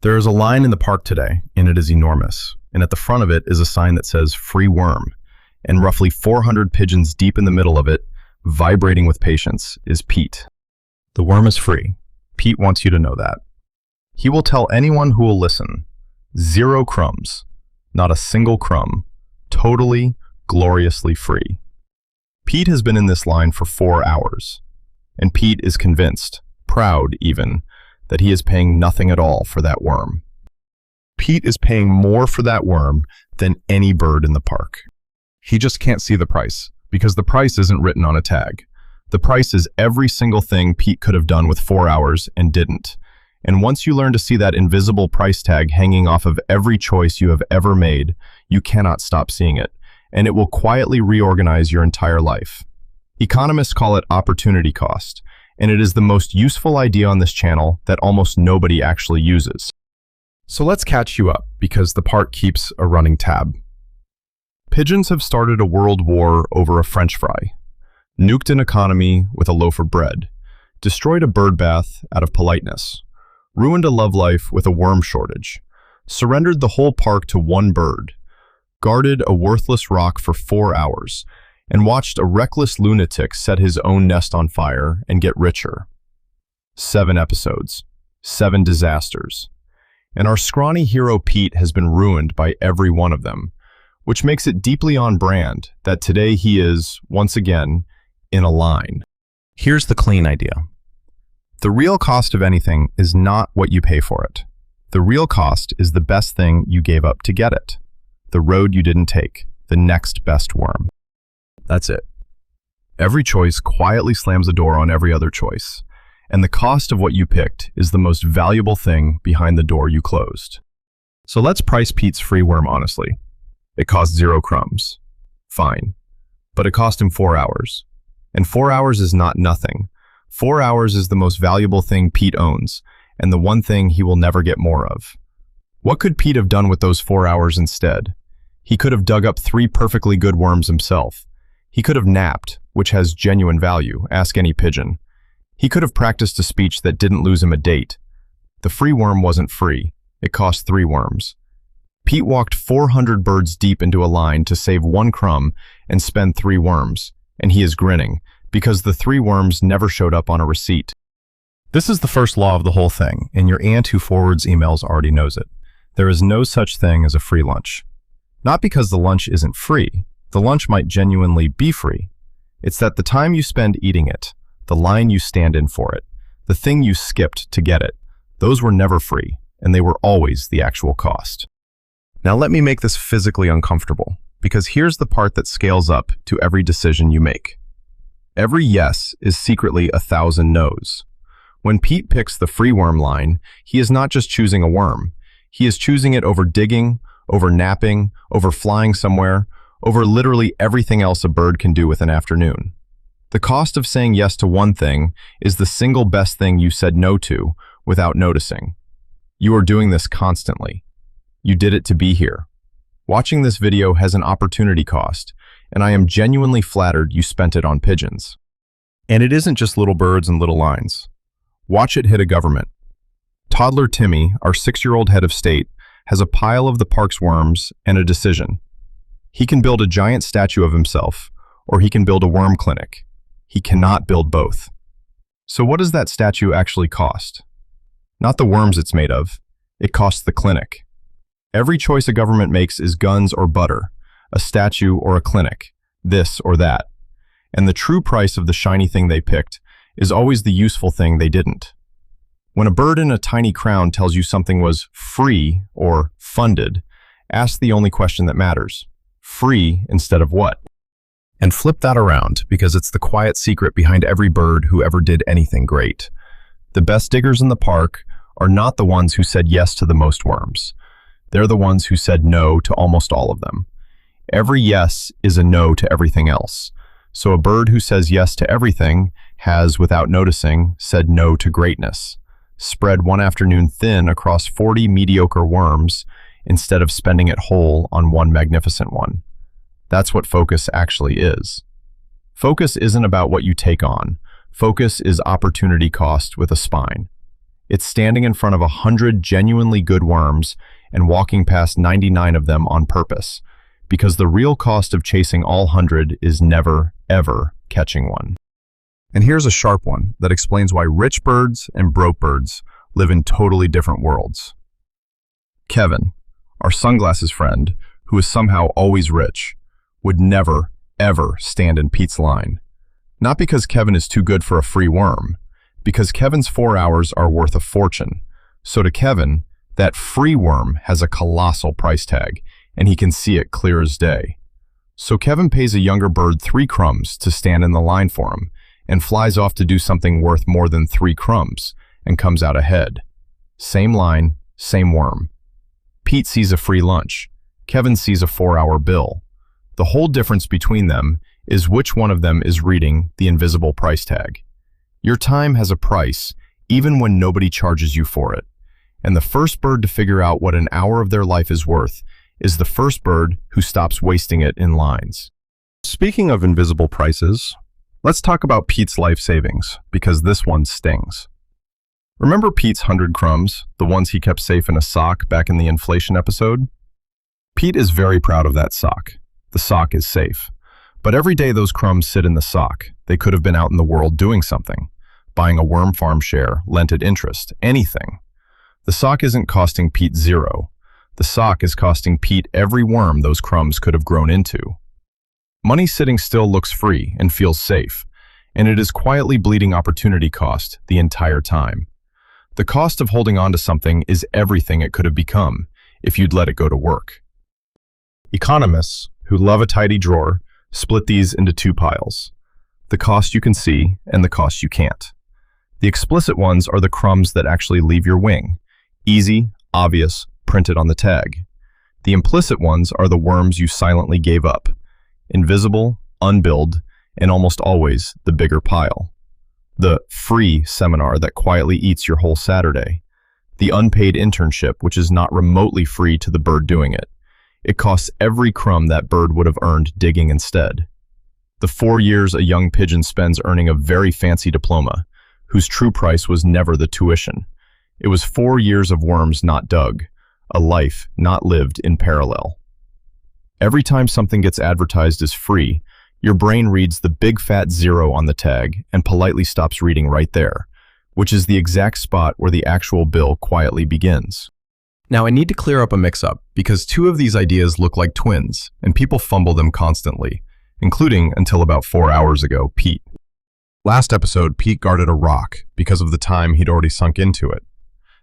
There is a line in the park today, and it is enormous. And at the front of it is a sign that says free worm. And roughly 400 pigeons deep in the middle of it, vibrating with patience, is Pete. The worm is free. Pete wants you to know that. He will tell anyone who will listen. 0 crumbs. Not a single crumb. Totally, gloriously free. Pete has been in this line for 4 hours. And Pete is convinced, proud even, that he is paying nothing at all for that worm. Pete is paying more for that worm than any bird in the park. He just can't see the price, because the price isn't written on a tag. The price is every single thing Pete could have done with 4 hours and didn't. And once you learn to see that invisible price tag hanging off of every choice you have ever made, you cannot stop seeing it, and it will quietly reorganize your entire life. Economists call it opportunity cost, and it is the most useful idea on this channel that almost nobody actually uses. So let's catch you up, because the park keeps a running tab. Pigeons have started a world war over a French fry, nuked an economy with a loaf of bread, destroyed a bird bath out of politeness, ruined a love life with a worm shortage, surrendered the whole park to one bird, guarded a worthless rock for 4 hours, and watched a reckless lunatic set his own nest on fire and get richer. 7 episodes, 7 disasters. And our scrawny hero Pete has been ruined by every one of them, which makes it deeply on brand that today he is, once again, in a line. Here's the clean idea. The real cost of anything is not what you pay for it. The real cost is the best thing you gave up to get it. The road you didn't take, the next best worm. That's it. Every choice quietly slams a door on every other choice, and the cost of what you picked is the most valuable thing behind the door you closed. So let's price Pete's free worm honestly. It cost 0 crumbs. Fine. But it cost him 4 hours. And 4 hours is not nothing. 4 hours is the most valuable thing Pete owns, and the one thing he will never get more of. What could Pete have done with those 4 hours instead? He could have dug up 3 perfectly good worms himself. He could have napped, which has genuine value, ask any pigeon. He could have practiced a speech that didn't lose him a date. The free worm wasn't free. It cost 3 worms. Pete walked 400 birds deep into a line to save 1 crumb and spend 3 worms, and he is grinning, because the 3 worms never showed up on a receipt. This is the first law of the whole thing, and your aunt who forwards emails already knows it. There is no such thing as a free lunch. Not because the lunch isn't free. The lunch might genuinely be free. It's that the time you spend eating it, the line you stand in for it, the thing you skipped to get it, those were never free, and they were always the actual cost. Now let me make this physically uncomfortable, because here's the part that scales up to every decision you make. Every yes is secretly 1,000 no's. When Pete picks the free worm line, he is not just choosing a worm. He is choosing it over digging, over napping, over flying somewhere, over literally everything else a bird can do with an afternoon. The cost of saying yes to one thing is the single best thing you said no to without noticing. You are doing this constantly. You did it to be here. Watching this video has an opportunity cost, and I am genuinely flattered you spent it on pigeons. And it isn't just little birds and little lines. Watch it hit a government. Toddler Timmy, our 6-year-old head of state, has a pile of the park's worms and a decision. He can build a giant statue of himself, or he can build a worm clinic. He cannot build both. So what does that statue actually cost? Not the worms it's made of. It costs the clinic. Every choice a government makes is guns or butter, a statue or a clinic, this or that. And the true price of the shiny thing they picked is always the useful thing they didn't. When a bird in a tiny crown tells you something was free or funded, ask the only question that matters. Free instead of what? And flip that around, because it's the quiet secret behind every bird who ever did anything great. The best diggers in the park are not the ones who said yes to the most worms. They're the ones who said no to almost all of them. Every yes is a no to everything else. So a bird who says yes to everything has, without noticing, said no to greatness. Spread one afternoon thin across 40 mediocre worms instead of spending it whole on one magnificent one. That's what focus actually is. Focus isn't about what you take on. Focus is opportunity cost with a spine. It's standing in front of 100 genuinely good worms and walking past 99 of them on purpose, because the real cost of chasing all 100 is never, ever catching one. And here's a sharp one that explains why rich birds and broke birds live in totally different worlds. Kevin, our sunglasses friend, who is somehow always rich, would never, ever stand in Pete's line. Not because Kevin is too good for a free worm, because Kevin's 4 hours are worth a fortune. So to Kevin, that free worm has a colossal price tag, and he can see it clear as day. So Kevin pays a younger bird 3 crumbs to stand in the line for him, and flies off to do something worth more than 3 crumbs, and comes out ahead. Same line, same worm. Pete sees a free lunch. Kevin sees a 4-hour bill. The whole difference between them is which one of them is reading the invisible price tag. Your time has a price, even when nobody charges you for it. And the first bird to figure out what an hour of their life is worth is the first bird who stops wasting it in lines. Speaking of invisible prices, let's talk about Pete's life savings, because this one stings. Remember Pete's 100 crumbs, the ones he kept safe in a sock back in the inflation episode? Pete is very proud of that sock. The sock is safe. But every day those crumbs sit in the sock. They could have been out in the world doing something. Buying a worm farm share, lent at interest, anything. The sock isn't costing Pete 0. The sock is costing Pete every worm those crumbs could have grown into. Money sitting still looks free and feels safe, and it is quietly bleeding opportunity cost the entire time. The cost of holding on to something is everything it could have become if you'd let it go to work. Economists, who love a tidy drawer, split these into 2 piles: the cost you can see and the cost you can't. The explicit ones are the crumbs that actually leave your wing. Easy, obvious, printed on the tag. The implicit ones are the worms you silently gave up. Invisible, unbilled, and almost always the bigger pile. The free seminar that quietly eats your whole Saturday. The unpaid internship, which is not remotely free to the bird doing it. It costs every crumb that bird would have earned digging instead. The 4 years a young pigeon spends earning a very fancy diploma, whose true price was never the tuition. It was 4 years of worms not dug, a life not lived in parallel. Every time something gets advertised as free, your brain reads the big fat 0 on the tag and politely stops reading right there, which is the exact spot where the actual bill quietly begins. Now I need to clear up a mix-up, because 2 of these ideas look like twins, and people fumble them constantly, including, until about 4 hours ago, Pete. Last episode, Pete guarded a rock because of the time he'd already sunk into it.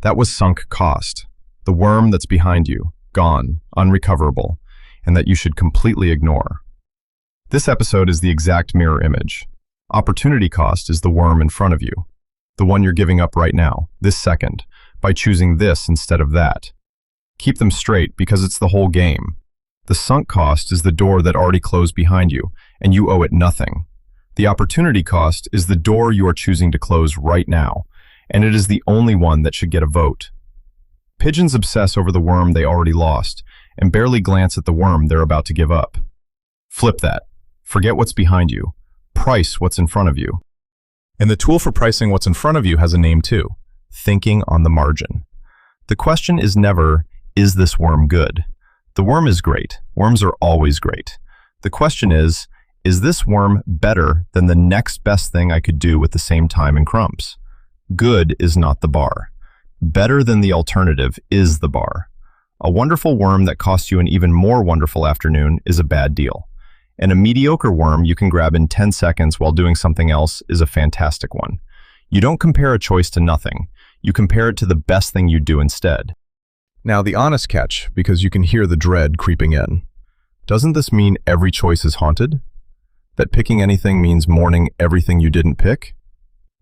That was sunk cost, the worm that's behind you, gone, unrecoverable, and that you should completely ignore. This episode is the exact mirror image. Opportunity cost is the worm in front of you, the one you're giving up right now, this second, by choosing this instead of that. Keep them straight, because it's the whole game. The sunk cost is the door that already closed behind you, and you owe it nothing. The opportunity cost is the door you are choosing to close right now, and it is the only one that should get a vote. Pigeons obsess over the worm they already lost, and barely glance at the worm they're about to give up. Flip that. Forget what's behind you. Price what's in front of you. And the tool for pricing what's in front of you has a name too: thinking on the margin. The question is never, is this worm good? The worm is great. Worms are always great. The question is this worm better than the next best thing I could do with the same time and crumbs? Good is not the bar. Better than the alternative is the bar. A wonderful worm that costs you an even more wonderful afternoon is a bad deal. And a mediocre worm you can grab in 10 seconds while doing something else is a fantastic one. You don't compare a choice to nothing. You compare it to the best thing you'd do instead. Now the honest catch, because you can hear the dread creeping in. Doesn't this mean every choice is haunted? That picking anything means mourning everything you didn't pick?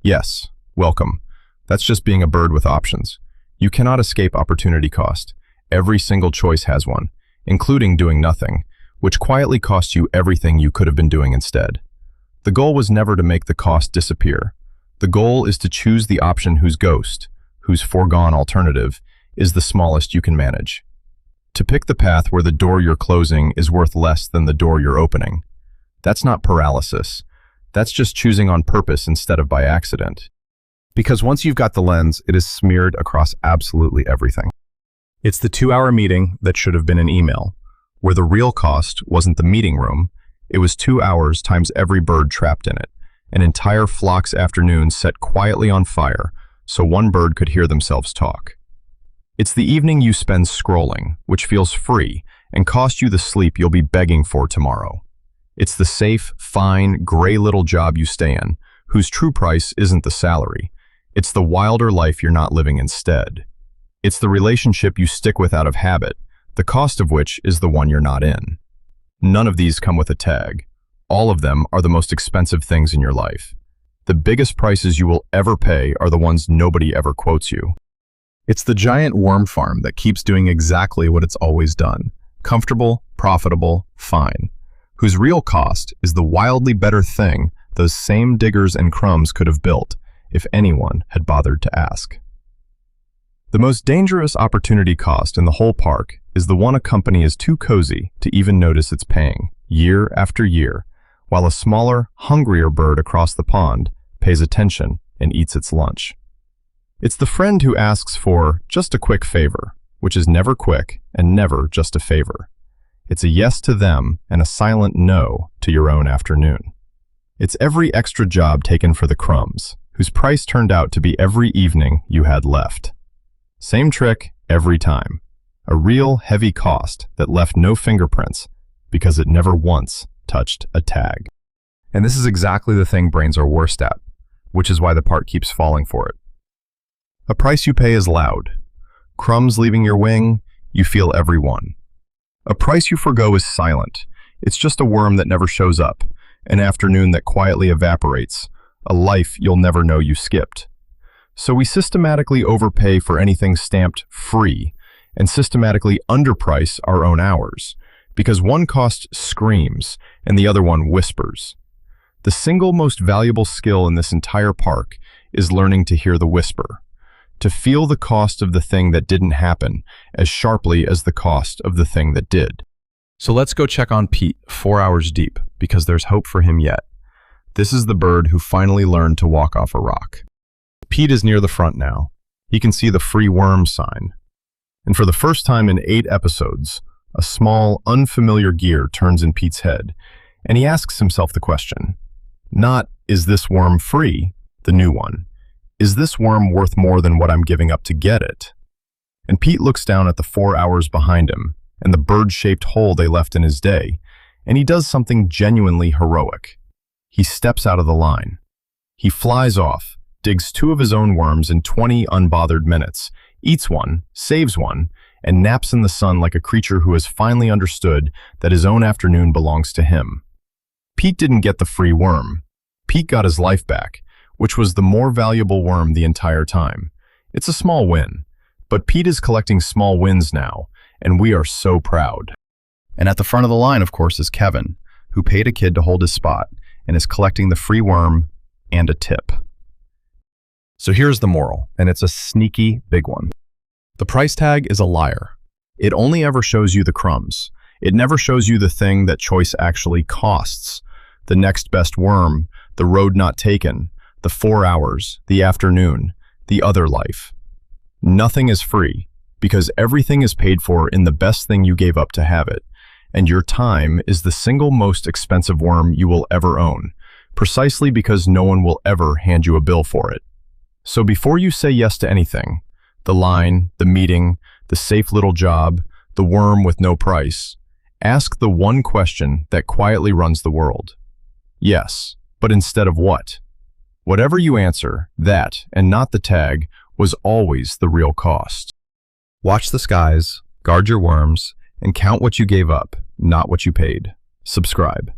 Yes, welcome. That's just being a bird with options. You cannot escape opportunity cost. Every single choice has one, including doing nothing, which quietly costs you everything you could have been doing instead. The goal was never to make the cost disappear. The goal is to choose the option whose ghost, whose foregone alternative, is the smallest you can manage. To pick the path where the door you're closing is worth less than the door you're opening. That's not paralysis. That's just choosing on purpose instead of by accident. Because once you've got the lens, it is smeared across absolutely everything. It's the 2-hour meeting that should have been an email, where the real cost wasn't the meeting room, it was 2 hours times every bird trapped in it, an entire flock's afternoon set quietly on fire so one bird could hear themselves talk. It's the evening you spend scrolling, which feels free and costs you the sleep you'll be begging for tomorrow. It's the safe, fine, gray little job you stay in, whose true price isn't the salary. It's the wilder life you're not living instead. It's the relationship you stick with out of habit, the cost of which is the one you're not in. None of these come with a tag. All of them are the most expensive things in your life. The biggest prices you will ever pay are the ones nobody ever quotes you. It's the giant worm farm that keeps doing exactly what it's always done. Comfortable, profitable, fine. Whose real cost is the wildly better thing those same diggers and crumbs could have built if anyone had bothered to ask. The most dangerous opportunity cost in the whole park is the one a company is too cozy to even notice it's paying, year after year, while a smaller, hungrier bird across the pond pays attention and eats its lunch. It's the friend who asks for just a quick favor, which is never quick and never just a favor. It's a yes to them and a silent no to your own afternoon. It's every extra job taken for the crumbs, whose price turned out to be every evening you had left. Same trick every time. A real heavy cost that left no fingerprints because it never once touched a tag. And this is exactly the thing brains are worst at, which is why the part keeps falling for it. A price you pay is loud. Crumbs leaving your wing, you feel every one. A price you forgo is silent. It's just a worm that never shows up, an afternoon that quietly evaporates, a life you'll never know you skipped. So we systematically overpay for anything stamped free and systematically underprice our own hours, because one cost screams and the other one whispers. The single most valuable skill in this entire park is learning to hear the whisper, to feel the cost of the thing that didn't happen as sharply as the cost of the thing that did. So let's go check on Pete 4 hours deep, because there's hope for him yet. This is the bird who finally learned to walk off a rock. Pete is near the front now. He can see the free worm sign. And for the first time in 8 episodes, a small, unfamiliar gear turns in Pete's head, and he asks himself the question, not, is this worm free, the new one? Is this worm worth more than what I'm giving up to get it? And Pete looks down at the 4 hours behind him and the bird-shaped hole they left in his day, and he does something genuinely heroic. He steps out of the line. He flies off, digs 2 of his own worms in 20 unbothered minutes, eats one, saves one, and naps in the sun like a creature who has finally understood that his own afternoon belongs to him. Pete didn't get the free worm. Pete got his life back, which was the more valuable worm the entire time. It's a small win, but Pete is collecting small wins now, and we are so proud. And at the front of the line, of course, is Kevin, who paid a kid to hold his spot and is collecting the free worm and a tip. So here's the moral, and it's a sneaky big one. The price tag is a liar. It only ever shows you the crumbs. It never shows you the thing that choice actually costs. The next best worm, the road not taken, the 4 hours, the afternoon, the other life. Nothing is free, because everything is paid for in the best thing you gave up to have it, and your time is the single most expensive worm you will ever own, precisely because no one will ever hand you a bill for it. So before you say yes to anything, the line, the meeting, the safe little job, the worm with no price, ask the one question that quietly runs the world. Yes, but instead of what? Whatever you answer, that, and not the tag, was always the real cost. Watch the skies, guard your worms, and count what you gave up, not what you paid. Subscribe.